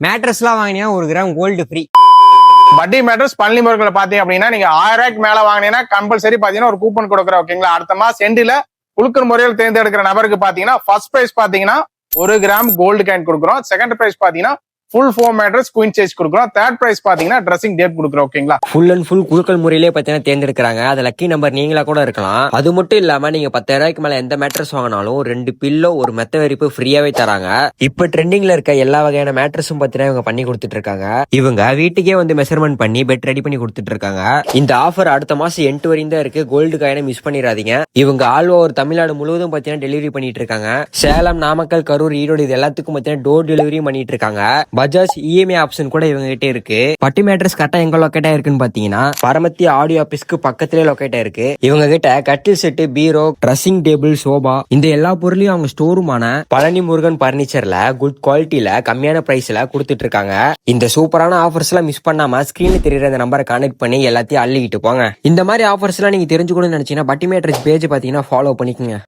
மேட்ரஸ்லாம் வாங்கினா 1 gram gold free. பட்டி mattress Palani முருகன்ல பாத்தீங்க அப்படின்னா நீங்க 1000 ரூபாய்க்கு மேல வாங்கினீங்கன்னா கம்பல்சரி பாத்தீங்கன்னா ஒரு கூப்பன் கொடுக்குறோம். ஓகேங்களா, அடுத்த மாசம் எண்டில குழுக்கள் முறையில் தேர்ந்தெடுக்கிற நபருக்கு பாத்தீங்கன்னா ஃபர்ஸ்ட் பிரைஸ் பாத்தீங்கன்னா 1 கிராம் கோல்டு காயின் கொடுக்குறோம். செகண்ட் பிரைஸ் பாத்தீங்கன்னா ஃபுல் 4 மேட்ரஸ் குயின் சைஸ் கொடுக்குறோம். தேர்ட் பிரைஸ் பாத்தீங்கன்னா ட்ரெஸ்ஸிங் டேட் கொடுக்குறோம். ஓகேங்களா, ஃபுல் அண்ட் ஃபுல் குழுக்கள் முறையிலே பார்த்தீங்கன்னா தேர்ந்தெடுக்கிறாங்க. அது லக்கி நம்பர் நீங்களா கூட இருக்கலாம். அது மட்டும் இல்லாம நீங்க 10,000 ரூபாய்க்கு மேல எந்த மேட்ரஸ் வாங்கினாலும் 2 பில்லோ ஒரு மெத்த விரிப்பு ஃப்ரீயாவே தராங்க. இப்ப ட்ரெண்டிங்ல இருக்க எல்லா வகையான மேட்ரஸும் பார்த்தீங்கன்னா இவங்க பண்ணி கொடுத்துட்டு இருக்காங்க. இவங்க வீட்டுக்கே வந்து மெஷர்மெண்ட் பண்ணி பெட் ரெடி பண்ணி கொடுத்துட்டு இருக்காங்க. இந்த ஆஃபர் அடுத்த மாசம் 8 வரையும் தான் இருக்கு. கோல்டு காயினை மிஸ் பண்ணிடாதீங்க. இவங்க ஆல் ஓவர் தமிழ்நாடு முழுவதும் பார்த்தீங்கன்னா டெலிவரி பண்ணிட்டு இருக்காங்க. சேலம், நாமக்கல், கரூர், ஈரோடு இது எல்லாத்துக்கும் பார்த்தீங்கன்னா டோர் டெலிவரி பண்ணிட்டு இருக்காங்க. பஜாஜ் இஎம்ஐ ஆப்ஷன் கூட இவங்க கிட்ட இருக்கு. பட்டி மேட்ரஸ் கரெக்டா எங்க லொக்கேட் ஆயிருக்குன்னு பாத்தீங்கன்னா பரமத்தி ஆடியோ ஆபீஸ்க்கு பக்கத்திலே லொக்கேட் ஆயிருக்கு. இவங்க கிட்ட கட்டில் செட்டு, பீரோ, ட்ரெஸ்ஸிங் டேபிள், சோபா இந்த எல்லா பொருளையும் அவங்க ஸ்டோரூமான பழனி முருகன் பர்னிச்சர்ல குட் குவாலிட்டியில கம்மியான பிரைஸ்ல கொடுத்துட்டு இருக்காங்க. இந்த சூப்பரான ஆஃபர்ஸ் எல்லாம் மிஸ் பண்ணாம ஸ்கிரீன்ல தெரியுற இந்த நம்பரை கனெக்ட் பண்ணி எல்லாத்தையும் அள்ளிக்கிட்டு போங்க. இந்த மாதிரி ஆஃபர்ஸ் எல்லாம் நீங்க தெரிஞ்சுக்கணும்னு நினைச்சீங்கன்னா பட்டி மேட்ரஸ் பேஜ் பாத்தீங்கன்னா ஃபாலோ பண்ணிக்கோங்க.